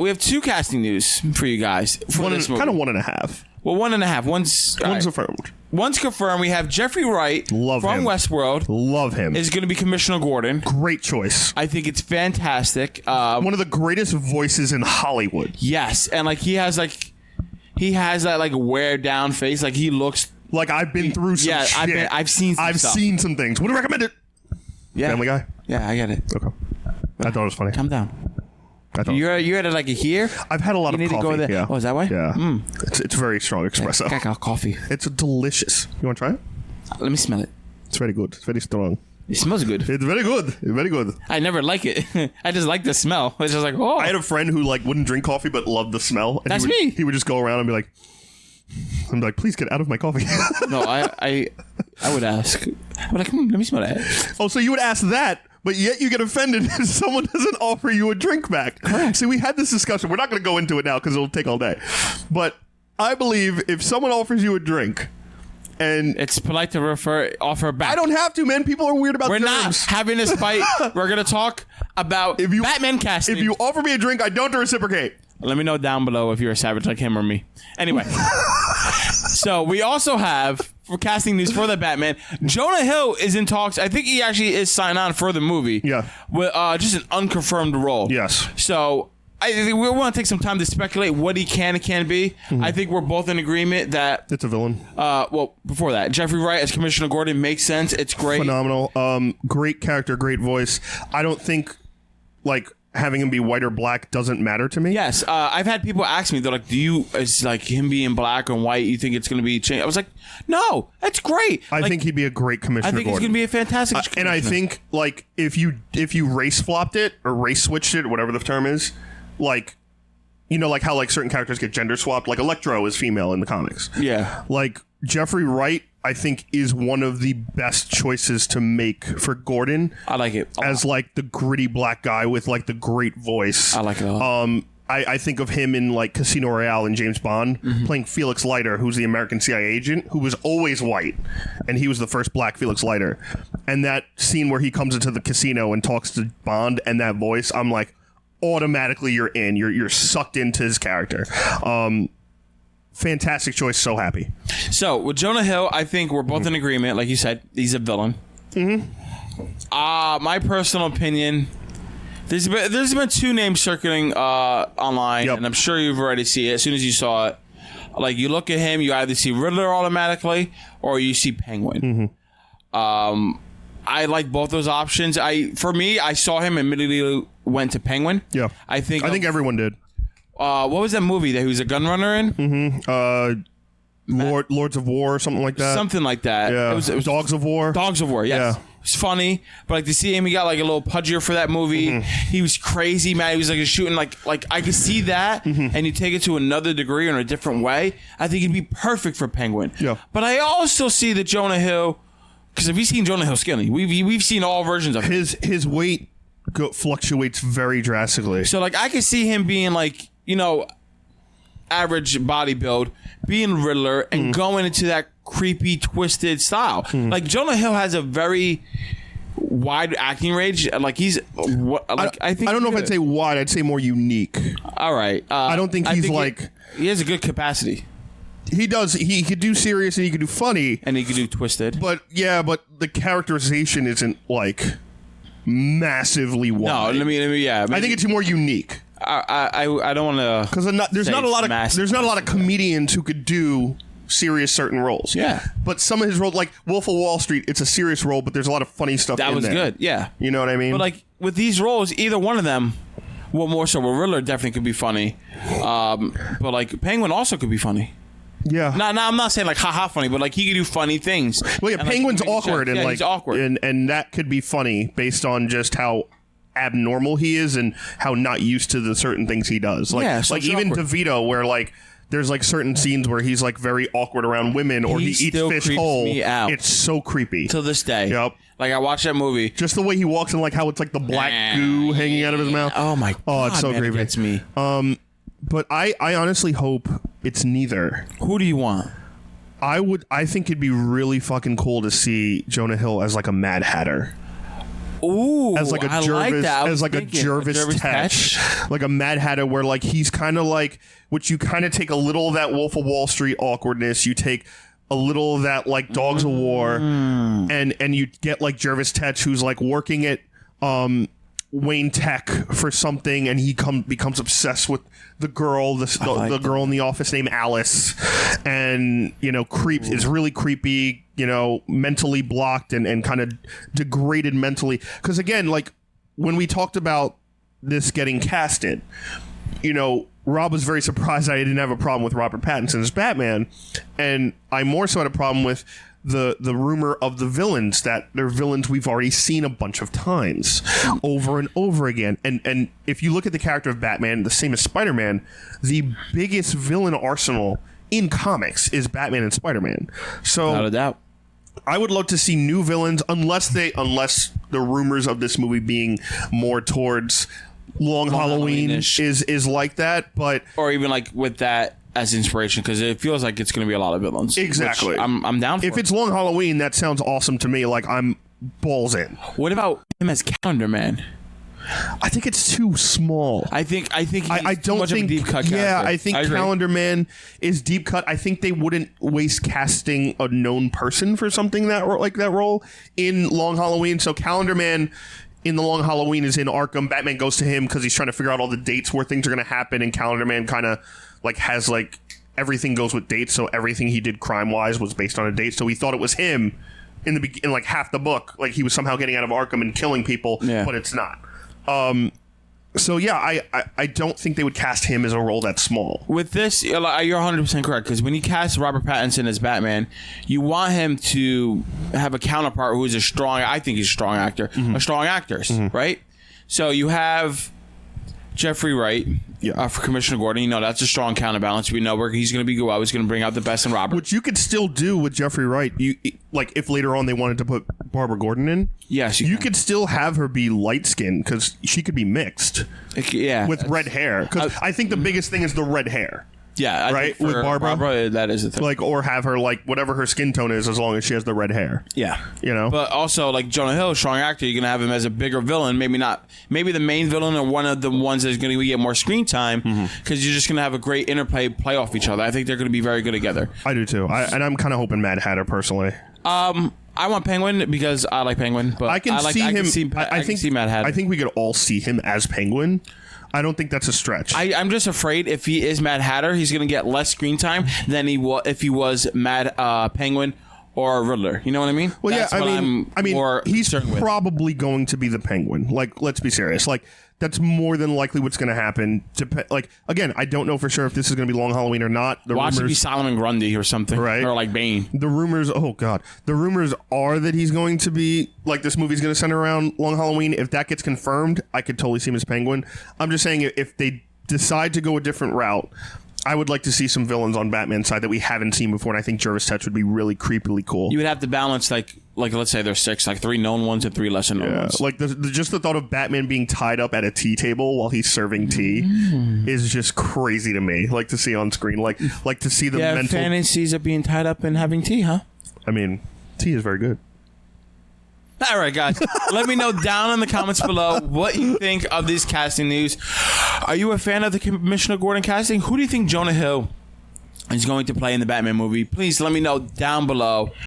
we have 2 casting news for you guys for this movie. Kind of 1.5. Well, 1.5. One's confirmed. One's confirmed. We have Jeffrey Wright from Westworld. Love him. Is going to be Commissioner Gordon. Great choice. I think it's fantastic. One of the greatest voices in Hollywood. Yes, and like he has that like wear down face. Like he looks like I've been through some shit. I've seen some things. Would recommend it. Yeah. Family Guy. Yeah, I get it. Okay. I thought it was funny. Calm down. You're at like a here. I've had a lot of coffee. Go there. Yeah. Oh, is that why? Yeah. It's very strong espresso. I got coffee. It's delicious. You want to try it? Let me smell it. It's very good. It's very strong. It smells good. It's very good. It's very good. I never like it. I just like the smell. It's just like, oh. I had a friend who like wouldn't drink coffee but loved the smell. And That's me. He would just go around and be like, I'm like, please get out of my coffee. No, I would ask. I'd be like, let me smell that. Oh, so you would ask that, but yet you get offended if someone doesn't offer you a drink back. Correct. See, we had this discussion. We're not going to go into it now because it'll take all day. But I believe if someone offers you a drink and it's polite to offer back. I don't have to, man. People are weird about We're germs. not having this fight. We're going to talk about Batman casting. If you offer me a drink, I don't reciprocate. Let me know down below if you're a savage like him or me. Anyway. So we also have, for casting news for the Batman, Jonah Hill is in talks. I think he actually is signed on for the movie. Yeah. With just an unconfirmed role. Yes. So I think we want to take some time to speculate what he can and can't be. Mm-hmm. I think we're both in agreement that it's a villain. Well, before that, Jeffrey Wright as Commissioner Gordon makes sense. It's great. Phenomenal. Great character, great voice. I don't think like having him be white or black doesn't matter to me. Yes. I've had people ask me, they're like, is like him being black and white, you think it's going to be changed? I was like, no, that's great. I think he'd be a great Commissioner Gordon. I think he's going to be a fantastic commissioner. And I think like if you race flopped it or race switched it, whatever the term is, like, you know, like how like certain characters get gender swapped, like Electro is female in the comics. Yeah. Like Jeffrey Wright, I think, is one of the best choices to make for Gordon. I like it as like the gritty black guy with like the great voice. I like it a lot. I think of him in like Casino Royale and James Bond playing Felix Leiter, who's the American CIA agent who was always white, and he was the first black Felix Leiter. And that scene where he comes into the casino and talks to Bond and that voice, I'm like, automatically you're in. You're sucked into his character. Fantastic choice. So happy. So with Jonah Hill, I think we're both in agreement. Like you said, he's a villain. My personal opinion, there's been 2 names circling online, and I'm sure you've already seen it as soon as you saw it. Like you look at him, you either see Riddler automatically or you see Penguin. I like both those options. For me, I saw him immediately went to Penguin. Yeah, I think everyone did. What was that movie that he was a gun runner in? Lords of War or something like that. Something like that. Yeah. It was Dogs of War. Dogs of War, yes. Yeah. It's funny, but like to see him, he got like a little pudgier for that movie. He was crazy, man. He was like shooting like I could see that, and you take it to another degree or in a different way. I think he'd be perfect for Penguin. Yeah. But I also see that Jonah Hill, because have you seen Jonah Hill skinny? We've seen all versions of him. His weight fluctuates very drastically. So like I could see him being like, you know, average body build, being Riddler and going into that creepy, twisted style. Like Jonah Hill has a very wide acting range. Like he's, I think. I don't know if I'd say wide. I'd say more unique. All right. I don't think he's he has a good capacity. He does. He could do serious and he could do funny. And he could do twisted. But the characterization isn't like massively wide. No, let me yeah. I think it's more unique. I don't want to, because there's not a lot of comedians who could do serious certain roles. Yeah, but some of his roles, like Wolf of Wall Street, it's a serious role, but there's a lot of funny stuff. That in was there. Good. Yeah, you know what I mean. But like with these roles, either one of them, well, more so, Riddler definitely could be funny. But like Penguin also could be funny. Yeah. No, I'm not saying like haha funny, but like he could do funny things. Well, yeah, Penguin's awkward and he's awkward, and that could be funny based on just how abnormal he is and how not used to the certain things he does. Like, so even awkward. DeVito, where like there's like certain scenes where he's like very awkward around women, or he eats fish whole. It's so creepy to this day. Yep. Like I watched that movie, just the way he walks and like how it's like the black goo hanging out of his mouth. Oh my god! Oh, it's so creepy. It gets me. But I honestly hope it's neither. Who do you want? I think it'd be really fucking cool to see Jonah Hill as like a Mad Hatter. Ooh, as like a I Jervis, like that. as like a Jervis Tetch, like a Mad Hatter, where like he's kind of like, which you kind of take a little of that Wolf of Wall Street awkwardness, you take a little of that like Dogs of War, and you get like Jervis Tetch, who's like working at Wayne Tech for something, and he becomes obsessed with the girl, the girl in the office named Alice, and is really creepy, mentally blocked and kind of degraded mentally. Because again, like when we talked about this getting casted, Rob was very surprised I didn't have a problem with Robert Pattinson as Batman, and I more so had a problem with the rumor of the villains, that they're villains we've already seen a bunch of times over and over again. And if you look at the character of Batman, the same as Spider-Man, the biggest villain arsenal in comics is Batman and Spider-Man. So without a doubt, I would love to see new villains, unless the rumors of this movie being more towards Long Halloween is like that, or even like with that as inspiration, because it feels like it's going to be a lot of villains. Exactly. I'm down for. If it's Long Halloween, that sounds awesome to me. Like, I'm balls in. What about him as Calendar Man? I think it's too small. I think he's I don't too much think of a deep cut character. Yeah, I think Calendar Man is deep cut. I think they wouldn't waste casting a known person for something that role in Long Halloween. So Calendar Man in the Long Halloween is in Arkham. Batman goes to him because he's trying to figure out all the dates where things are going to happen, and Calendar Man kind of like has like everything goes with dates, so everything he did crime wise was based on a date. So he thought it was him in like half the book, like he was somehow getting out of Arkham and killing people, but it's not. So yeah, I don't think they would cast him as a role that small. With this, you're 100% correct, because when you cast Robert Pattinson as Batman, you want him to have a counterpart who is I think he's a strong actor, a strong actress, right? So you have Jeffrey Wright for Commissioner Gordon. That's a strong counterbalance. We know where he's going to be well. He's going to bring out the best in Robert. Which you could still do with Jeffrey Wright. Like if later on they wanted to put Barbara Gordon in, yes, you could still have her be light skinned, because she could be mixed. With red hair. Because I think the biggest thing is the red hair. Yeah, right. With Barbara, that is the thing. Like, or have her like whatever her skin tone is, as long as she has the red hair. Yeah, But also, like Jonah Hill, strong actor, you're gonna have him as a bigger villain. Maybe the main villain, or one of the ones that's gonna get more screen time, because you're just gonna have a great interplay, play off each other. I think they're gonna be very good together. I do too. And I'm kind of hoping Mad Hatter personally. I want Penguin because I like Penguin, but I can see Mad Hatter. I think we could all see him as Penguin. I don't think that's a stretch. I'm just afraid if he is Mad Hatter, he's going to get less screen time than if he was Mad Penguin or Riddler. You know what I mean? Well, that's I mean, he's probably going to be the Penguin. Like, let's be serious. Like, that's more than likely what's going to happen. Like, again, I don't know for sure if this is going to be Long Halloween or not. Watch it be Solomon Grundy or something, right? Or like Bane. The rumors, the rumors are that he's going to be, like, this movie's going to center around Long Halloween. If that gets confirmed, I could totally see him as Penguin. I'm just saying, if they decide to go a different route, I would like to see some villains on Batman's side that we haven't seen before, and I think Jervis Tetch would be really creepily cool. You would have to balance, like let's say there's 6, like 3 known ones and 3 lesser known ones. Like just the thought of Batman being tied up at a tea table while he's serving tea is just crazy to me. Like to see on screen, like to see the mental fantasies of being tied up and having tea, huh? I mean, tea is very good. All right, guys. Let me know down in the comments below what you think of this casting news. Are you a fan of the Commissioner Gordon casting? Who do you think Jonah Hill is going to play in the Batman movie? Please let me know down below.